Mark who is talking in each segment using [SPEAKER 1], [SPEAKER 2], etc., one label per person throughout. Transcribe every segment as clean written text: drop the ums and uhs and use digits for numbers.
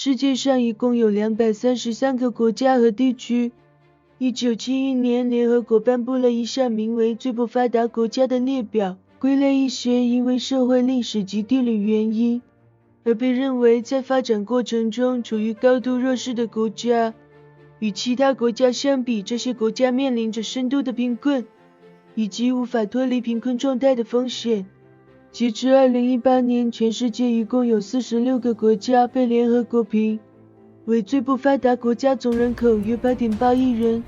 [SPEAKER 1] 世界上一共有233个国家和地区。1971年，联合国颁布了一项名为最不发达国家的列表，归类一些因为社会、历史及地理原因而被认为在发展过程中处于高度弱势的国家。与其他国家相比，这些国家面临着深度的贫困，以及无法脱离贫困状态的风险。截至2018年，全世界一共有46个国家被联合国评为最不发达国家，总人口约8.8亿人，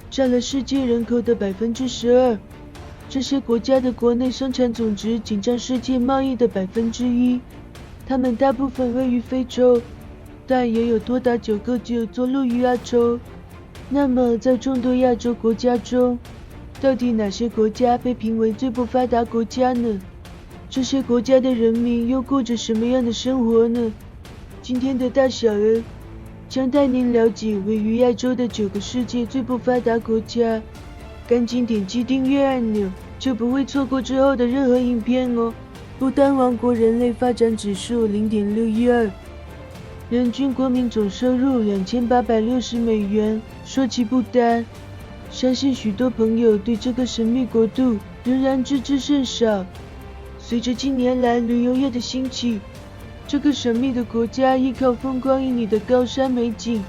[SPEAKER 1] 占了世界人口的12%。这些国家的国内生产总值仅占世界贸易的1%，它们大部分位于非洲，但也有多达9个就坐落于亚洲。那么在众多亚洲国家中，到底哪些国家被评为最不发达国家呢？这些国家的人民又过着什么样的生活呢？今天的大小儿将带您了解位于亚洲的9个世界最不发达国家。赶紧点击订阅按钮，就不会错过之后的任何影片哦。不丹王国人类发展指数 0.612， 人均国民总收入2860美元。说起不丹，相信许多朋友对这个神秘国度仍然知之甚少。随着近年来旅游业的兴起，这个神秘的国家依靠风光旖旎的高山美景，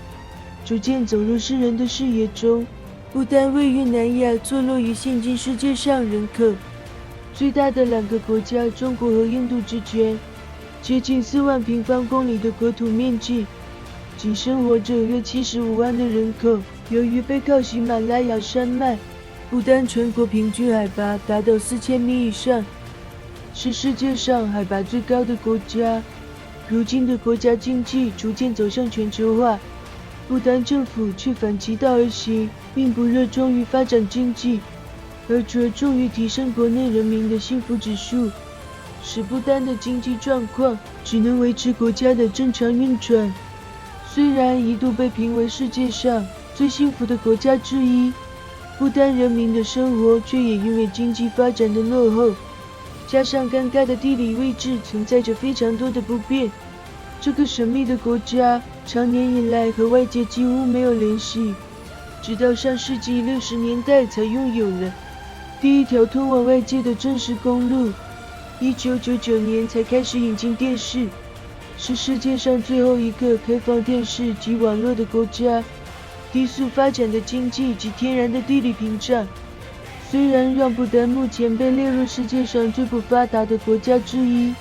[SPEAKER 1] 逐渐走入世人的视野中。不丹位于南亚，坐落于现今世界上人口最大的2个国家中国和印度之间，接近4万平方公里的国土面积，仅生活着约75万的人口。由于背靠喜马拉雅山脉，不丹全国平均海拔达到4000米以上，是世界上海拔最高的国家。如今的国家经济逐渐走向全球化，不丹政府却反其道而行，并不热衷于发展经济，而着重于提升国内人民的幸福指数，使不丹的经济状况只能维持国家的正常运转。虽然一度被评为世界上最幸福的国家之一，不丹人民的生活却也因为经济发展的落后，加上尴尬的地理位置，存在着非常多的不便。这个神秘的国家长年以来和外界几乎没有联系，直到上世纪60年代才拥有了第一条通往外界的正式公路。1999年才开始引进电视，是世界上最后一个开放电视及网络的国家。低速发展的经济及天然的地理屏障，虽然让不丹目前被列入世界上最不发达的国家之一，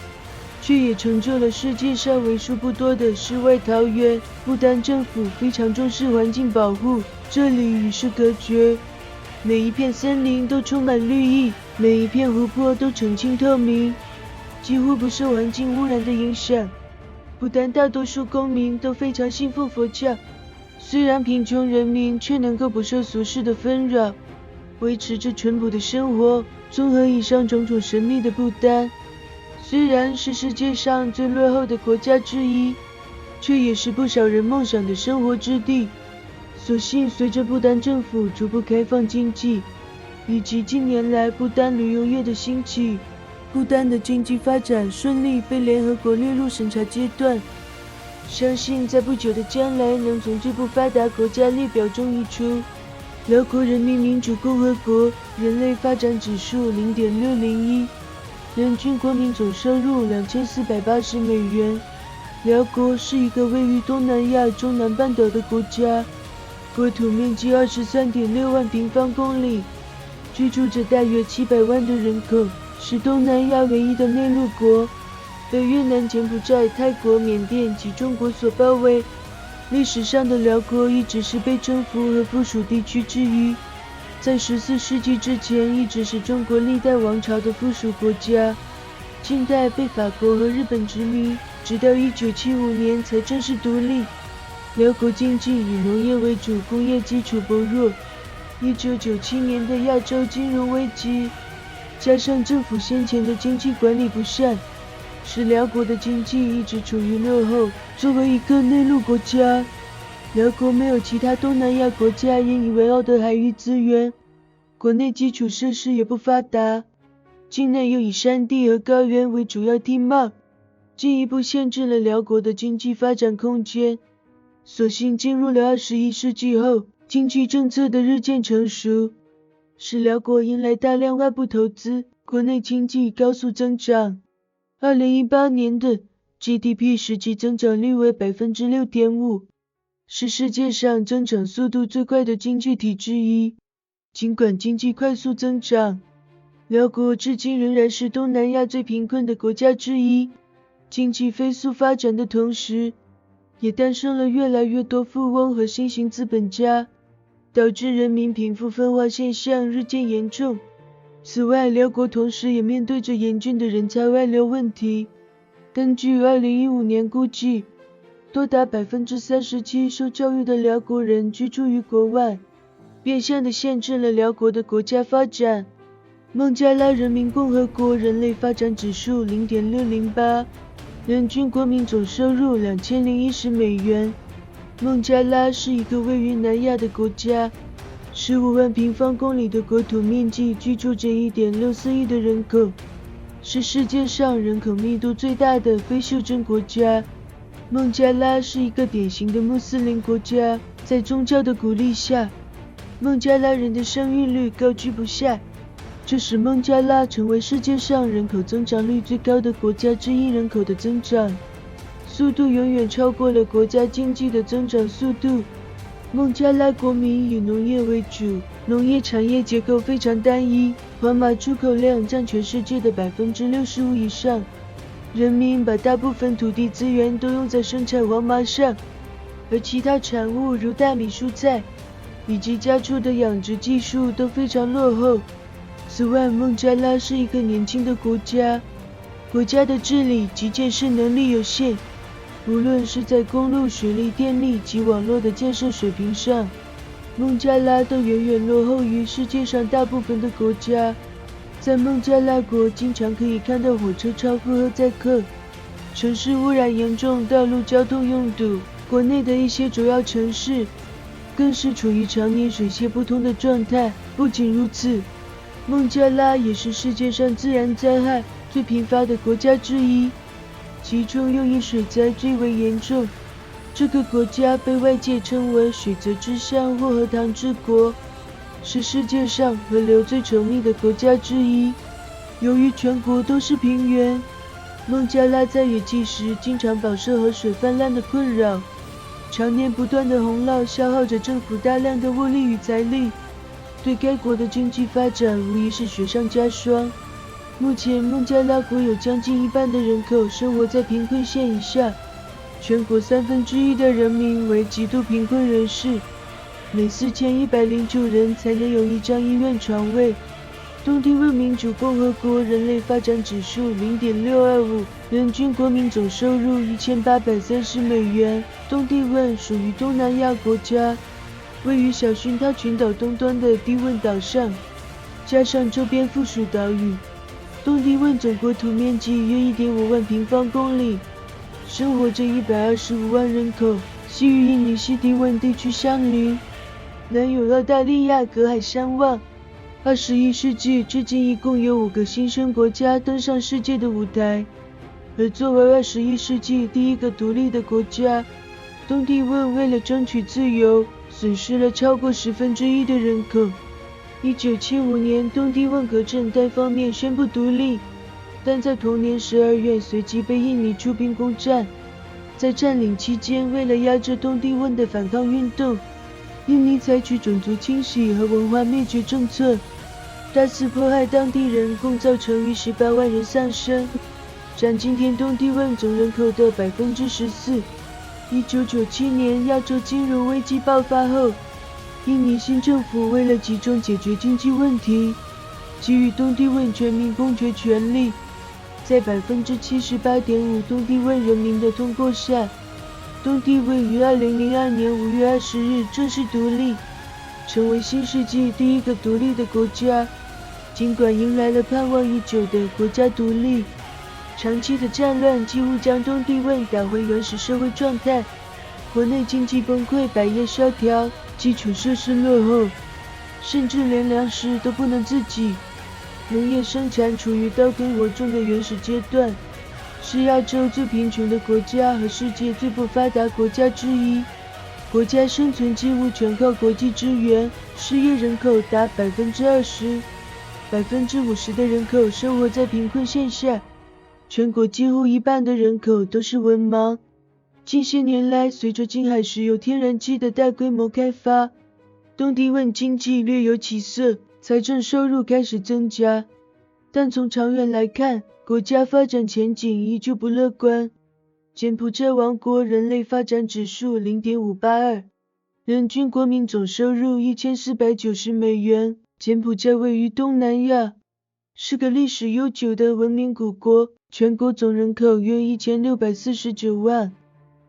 [SPEAKER 1] 却也成就了世界上为数不多的世外桃源。不丹政府非常重视环境保护，这里与世隔绝，每一片森林都充满绿意，每一片湖泊都澄清透明，几乎不受环境污染的影响。不丹大多数公民都非常信奉佛教，虽然贫穷人民却能够不受俗世的纷扰，维持着淳朴的生活。综合以上种种，神秘的不丹虽然是世界上最落后的国家之一，却也是不少人梦想的生活之地。所幸随着不丹政府逐步开放经济，以及近年来不丹旅游业的兴起，不丹的经济发展顺利被联合国列入审查阶段，相信在不久的将来能从最不发达国家列表中移出。辽国人民民主共和国人类发展指数 0.601， 人均国民总收入2480美元。辽国是一个位于东南亚中南半岛的国家，国土面积 23.6万平方公里，居住着大约700万的人口，是东南亚唯一的内陆国，被越南、柬埔寨、泰国、缅甸及中国所包围。历史上的辽国一直是被征服和附属地区之一，在14世纪之前一直是中国历代王朝的附属国家，近代被法国和日本殖民，直到1975年才正式独立。辽国经济以农业为主，工业基础薄弱。1997年的亚洲金融危机，加上政府先前的经济管理不善，使辽国的经济一直处于落后。作为一个内陆国家，辽国没有其他东南亚国家引以为傲的海域资源，国内基础设施也不发达，境内又以山地和高原为主要地貌，进一步限制了辽国的经济发展空间。所幸进入了21世纪后，经济政策的日渐成熟，使辽国迎来大量外部投资，国内经济高速增长。2018年的 GDP 实际增长率为 6.5%， 是世界上增长速度最快的经济体之一。尽管经济快速增长，辽国至今仍然是东南亚最贫困的国家之一。经济飞速发展的同时，也诞生了越来越多富翁和新型资本家，导致人民贫富分化现象日渐严重。此外，辽国同时也面对着严峻的人才外流问题。根据2015年估计，多达 37% 受教育的辽国人居住于国外，变相地限制了辽国的国家发展。孟加拉人民共和国人类发展指数 0.608， 人均国民总收入2010美元。孟加拉是一个位于南亚的国家，15万平方公里的国土面积，居住着 1.64 亿的人口，是世界上人口密度最大的非袖珍国家。孟加拉是一个典型的穆斯林国家，在宗教的鼓励下，孟加拉人的生育率高居不下，这使孟加拉成为世界上人口增长率最高的国家之一。人口的增长速度远远超过了国家经济的增长速度。孟加拉国民以农业为主，农业产业结构非常单一，黄麻出口量占全世界的 65% 以上。人民把大部分土地资源都用在生产黄麻上，而其他产物如大米、蔬菜以及家畜的养殖技术都非常落后。此外，孟加拉是一个年轻的国家，国家的治理及建设能力有限，无论是在公路、水利、电力及网络的建设水平上，孟加拉都远远落后于世界上大部分的国家。在孟加拉国，经常可以看到火车超负荷载客，城市污染严重，道路交通拥堵。国内的一些主要城市更是处于常年水泄不通的状态。不仅如此，孟加拉也是世界上自然灾害最频发的国家之一，其中又以水灾最为严重。这个国家被外界称为水泽之乡或荷塘之国，是世界上河流最稠密的国家之一。由于全国都是平原，孟加拉在雨季时经常饱受河水泛滥的困扰，常年不断的洪涝消耗着政府大量的物力与财力，对该国的经济发展无疑是雪上加霜。目前，孟加拉国有将近一半的人口生活在贫困线以下，全国1/3的人民为极度贫困人士，每4109人才能有1张医院床位。东帝汶民主共和国人类发展指数 0.625， 人均国民总收入1830美元。东帝汶属于东南亚国家，位于小薰他群岛东端的帝汶岛上，加上周边附属岛屿，东帝汶总国土面积约 1.5万平方公里，生活着125万人口，系与印尼西帝汶地区相邻，南有澳大利亚隔海相望。21世纪至今一共有5个新生国家登上世界的舞台，而作为21世纪第一个独立的国家，东帝汶为了争取自由，损失了超过1/10的人口。1975年，东帝汶革正单方面宣布独立，但在同年12月随即被印尼出兵攻占。在占领期间，为了压制东帝汶的反抗运动，印尼采取种族清洗和文化灭绝政策，大肆迫害当地人，共造成逾18万人丧生，占今天东帝汶总人口的 14%。1997年亚洲金融危机爆发后，印尼新政府为了集中解决经济问题，给予东帝汶全民公决权利。在 78.5% 东帝汶人民的通过下，东帝汶于2002年5月20日正式独立，成为新世纪第一个独立的国家。尽管迎来了盼望已久的国家独立，长期的战乱几乎将东帝汶打回原始社会状态，国内经济崩溃，百业萧条，基础设施落后，甚至连粮食都不能自给，农业生产处于刀耕火种的原始阶段，是亚洲最贫穷的国家和世界最不发达国家之一。国家生存几乎全靠国际支援，失业人口达 20%，50% 的人口生活在贫困线下。全国几乎一半的人口都是文盲。近些年来，随着近海石油天然气的大规模开发，东帝汶经济略有起色，财政收入开始增加。但从长远来看，国家发展前景依旧不乐观。柬埔寨王国人类发展指数 0.582， 人均国民总收入1490美元。柬埔寨位于东南亚，是个历史悠久的文明古国，全国总人口约1649万。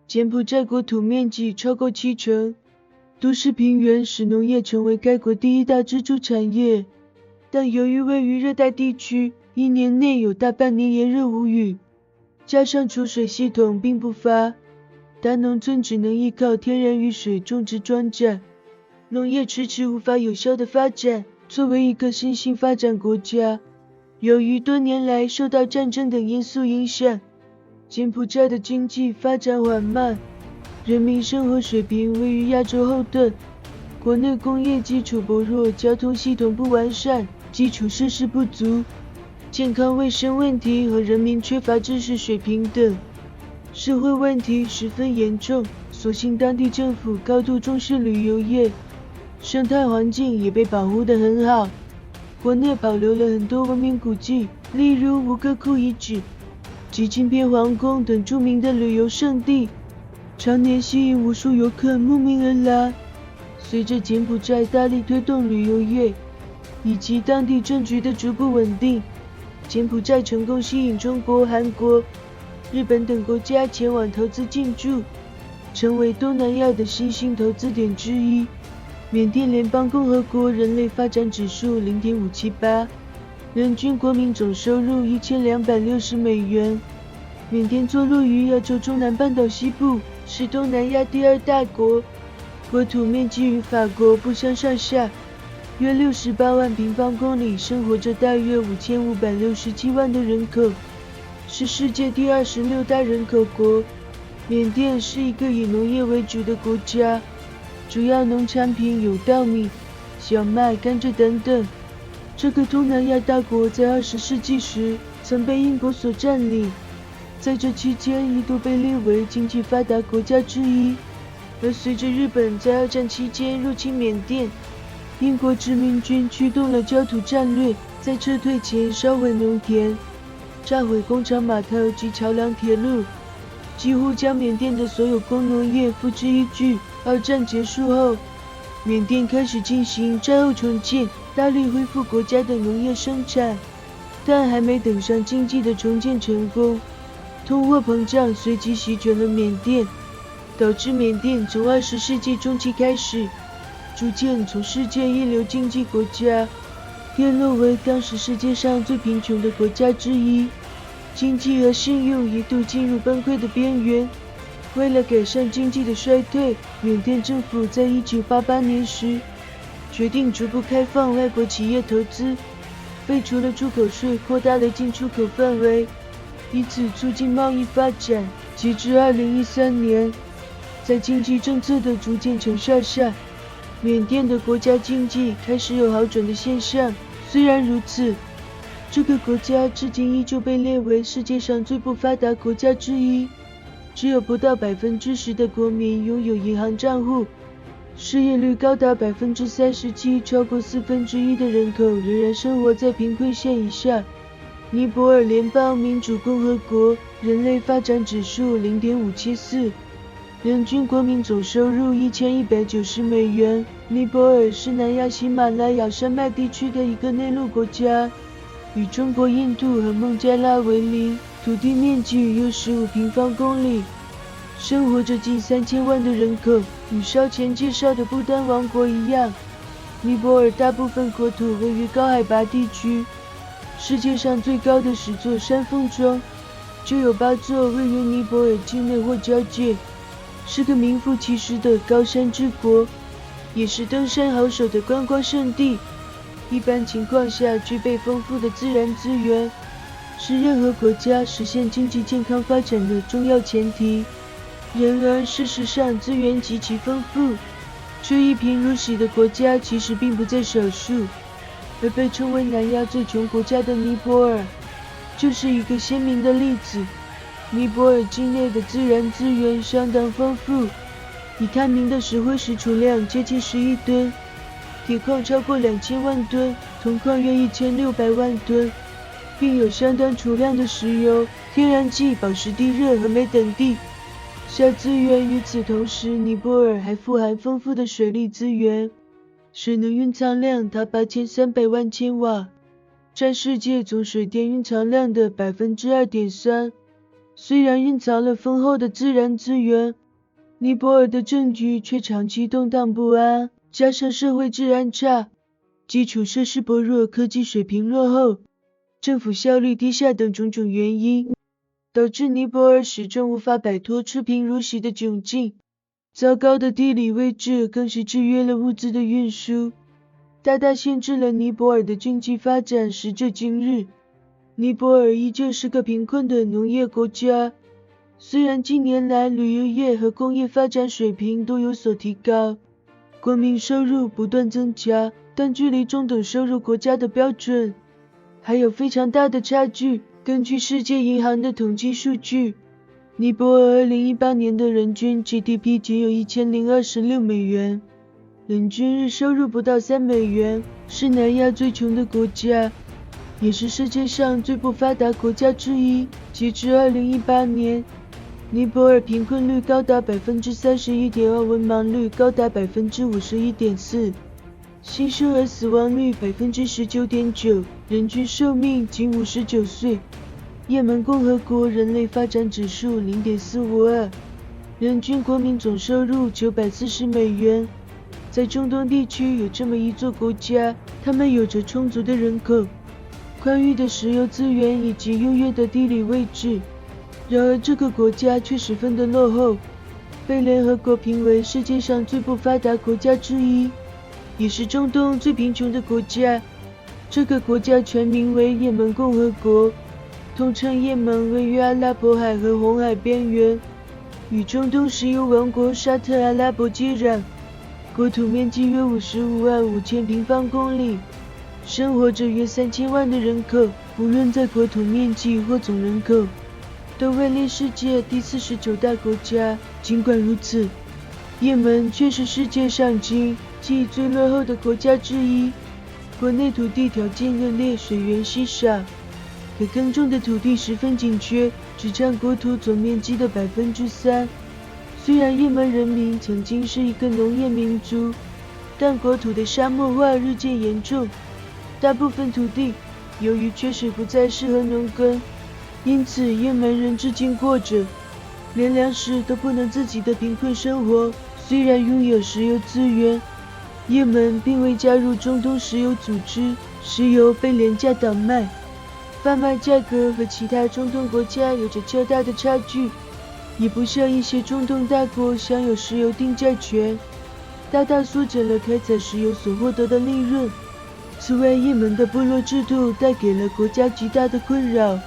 [SPEAKER 1] 柬埔寨国土面积超过70%，都市平原使农业成为该国第一大支柱产业。但由于位于热带地区，一年内有大半年炎热无雨，加上储水系统并不发达，农村只能依靠天然雨水种植庄稼，农业迟迟无法有效的发展。作为一个新兴发展国家，由于多年来受到战争等因素影响，柬埔寨的经济发展缓慢，人民生活水平位于亚洲后段，国内工业基础薄弱，交通系统不完善，基础设施不足，健康卫生问题和人民缺乏知识水平等社会问题十分严重。所幸当地政府高度重视旅游业，生态环境也被保护得很好。国内保留了很多文明古迹，例如吴哥窟遗址及金边皇宫等著名的旅游胜地，常年吸引无数游客慕名而来。随着柬埔寨大力推动旅游业以及当地政局的逐步稳定，柬埔寨成功吸引中国、韩国、日本等国家前往投资进驻，成为东南亚的新兴投资点之一。缅甸联邦共和国人类发展指数 0.578， 人均国民总收入1260美元。缅甸坐落于亚洲中南半岛西部，是东南亚第2大国，国土面积与法国不相上下，约68万平方公里，生活着大约5567万的人口，是世界第26大人口国。缅甸是一个以农业为主的国家，主要农产品有稻米、小麦、甘蔗等等。这个东南亚大国在20世纪时曾被英国所占领，在这期间一度被列为经济发达国家之一。而随着日本在2战期间入侵缅甸，英国殖民军驱动了焦土战略，在撤退前烧毁农田，炸毁工厂、码头及桥梁、铁路，几乎将缅甸的所有工农业付之一炬。2战结束后，缅甸开始进行战后重建，大力恢复国家的农业生产，但还没等上经济的重建成功，通货膨胀随即席卷了缅甸，导致缅甸从20世纪中期开始，逐渐从世界一流经济国家跌落为当时世界上最贫穷的国家之一，经济和信用一度进入崩溃的边缘。为了改善经济的衰退，缅甸政府在1988年时决定逐步开放外国企业投资，废除了出口税，扩大了进出口范围，以此促进贸易发展。截至2013年，在经济政策的逐渐成效下，缅甸的国家经济开始有好转的现象。虽然如此，这个国家至今依旧被列为世界上最不发达国家之一，只有不到 10% 的国民拥有银行账户，失业率高达 37%， 超过1/4的人口仍然生活在贫困线以下。尼泊尔联邦民主共和国人类发展指数 0.574， 人均国民总收入1190美元。尼泊尔是南亚喜马拉雅山脉地区的一个内陆国家，与中国、印度和孟加拉为邻，土地面积约15平方公里，生活着近3000万的人口。与稍前介绍的不丹王国一样，尼泊尔大部分国土位于高海拔地区，世界上最高的10座山峰中，就有8座位于尼泊尔境内或交界，是个名副其实的高山之国，也是登山好手的观光胜地。一般情况下，具备丰富的自然资源，是任何国家实现经济健康发展的重要前提。然而，事实上资源极其丰富，这一贫如洗的国家其实并不在少数，而被称为南亚最穷国家的尼泊尔，就是一个鲜明的例子。尼泊尔境内的自然资源相当丰富，已探明的石灰石储量接近10亿吨，铁矿超过2000万吨，铜矿约1600万吨，并有相当储量的石油、天然气、宝石、地热和煤等地。小资源与此同时，尼泊尔还富含丰富的水利资源，水能蕴藏量达8300万千瓦，占世界总水电蕴藏量的 2.3%。虽然蕴藏了丰厚的自然资源，尼泊尔的政局却长期动荡不安，加上社会治安差、基础设施薄弱、科技水平落后、政府效率低下等种种原因，导致尼泊尔始终无法摆脱出贫如洗的窘境。糟糕的地理位置更是制约了物资的运输，大大限制了尼泊尔的经济发展。时至今日，尼泊尔依旧是个贫困的农业国家，虽然近年来旅游业和工业发展水平都有所提高，国民收入不断增加，但距离中等收入国家的标准还有非常大的差距。根据世界银行的统计数据，尼泊尔2018年的人均 GDP 仅有1026美元，人均日收入不到3美元，是南亚最穷的国家，也是世界上最不发达国家之一。截至2018年，尼泊尔贫困率高达 31.2%， 文盲率高达 51.4%， 新生儿死亡率 19.9%， 人均寿命仅59岁。也门共和国人类发展指数 0.452， 人均国民总收入940美元。在中东地区有这么一座国家，他们有着充足的人口、宽裕的石油资源以及优越的地理位置，然而这个国家却十分的落后，被联合国评为世界上最不发达国家之一，也是中东最贫穷的国家。这个国家全名为也门共和国，统称也门，位于阿拉伯海和红海边缘，与中东石油王国沙特阿拉伯接壤，国土面积约55.5万平方公里，生活着约3000万的人口，无论在国土面积或总人口，都位列世界第49大国家。尽管如此，也门却是世界上经济最落后的国家之一，国内土地条件恶劣，水源稀少，可耕种的土地十分紧缺，只占国土总面积的 3%。虽然也门人民曾经是一个农业民族，但国土的沙漠化日渐严重，大部分土地由于缺水不再适合农耕，因此也门人至今过着连粮食都不能自给的贫困生活。虽然拥有石油资源，也门并未加入中东石油组织，石油被廉价倒卖，贩卖价格和其他中东国家有着较大的差距，也不像一些中东大国享有石油定价权，大大缩减了开采石油所获得的利润。此外，也门的部落制度带给了国家极大的困扰，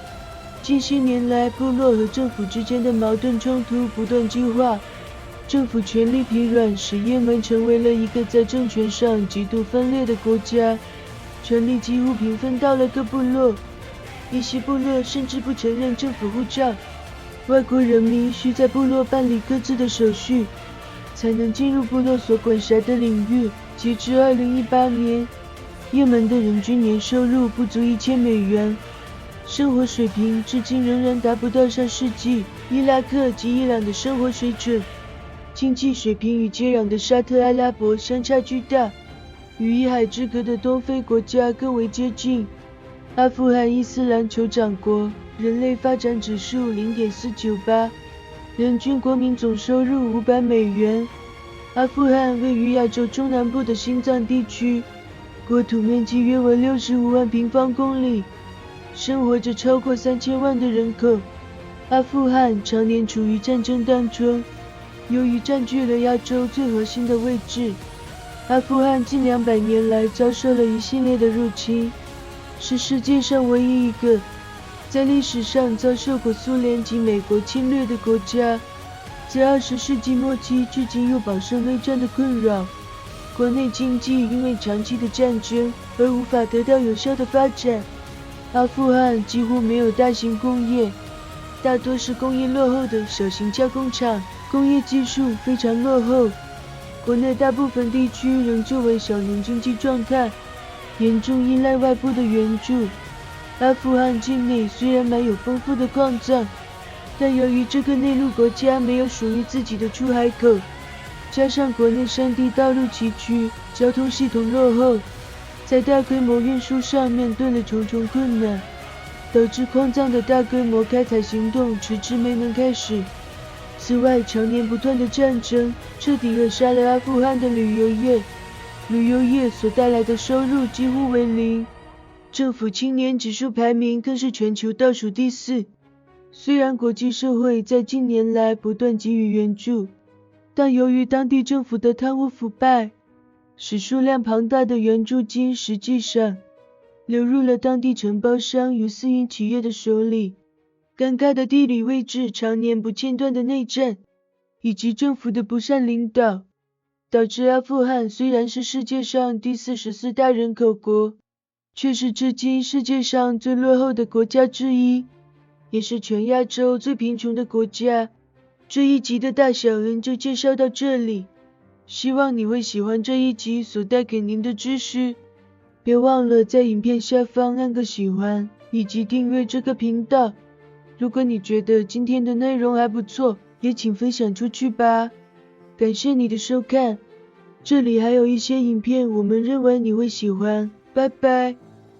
[SPEAKER 1] 近些年来部落和政府之间的矛盾冲突不断激化，政府权力疲软，使也门成为了一个在政权上极度分裂的国家，权力几乎平分到了各部落，一些部落甚至不承认政府护照，外国人民需在部落办理各自的手续，才能进入部落所管辖的领域。截至2018年，也门的人均年收入不足1000美元，生活水平至今仍然达不到上世纪伊拉克及伊朗的生活水准，经济水平与接壤的沙特阿拉伯相差巨大，与一海之隔的东非国家更为接近。阿富汗伊斯兰酋长国，人类发展指数 0.498， 人均国民总收入500美元。阿富汗位于亚洲中南部的心脏地区，国土面积约为65万平方公里，生活着超过3000万的人口。阿富汗常年处于战争当中，由于占据了亚洲最核心的位置，阿富汗近200年来遭受了一系列的入侵，是世界上唯一一个在历史上遭受过苏联及美国侵略的国家，在20世纪末期至今又饱受内战的困扰，国内经济因为长期的战争而无法得到有效的发展。阿富汗几乎没有大型工业，大多是工业落后的小型加工厂，工业技术非常落后。国内大部分地区仍旧为小农经济状态，严重依赖外部的援助。阿富汗境内虽然蛮有丰富的矿藏，但由于这个内陆国家没有属于自己的出海口，加上国内山地道路崎岖，交通系统落后，在大规模运输上面对了重重困难，导致矿藏的大规模开采行动迟迟没能开始。此外，常年不断的战争彻底扼杀了阿富汗的旅游业，旅游业所带来的收入几乎为零，政府青年指数排名更是全球倒数第4。虽然国际社会在近年来不断给予援助，但由于当地政府的贪污腐败，使数量庞大的援助金实际上流入了当地承包商与私营企业的手里。尴尬的地理位置、常年不间断的内战，以及政府的不善领导，导致阿富汗虽然是世界上第44大人口国，却是至今世界上最落后的国家之一，也是全亚洲最贫穷的国家。这一集的大小恩就介绍到这里，希望你会喜欢这一集所带给您的知识。别忘了在影片下方按个喜欢，以及订阅这个频道。如果你觉得今天的内容还不错，也请分享出去吧。感谢你的收看，这里还有一些影片我们认为你会喜欢，拜拜。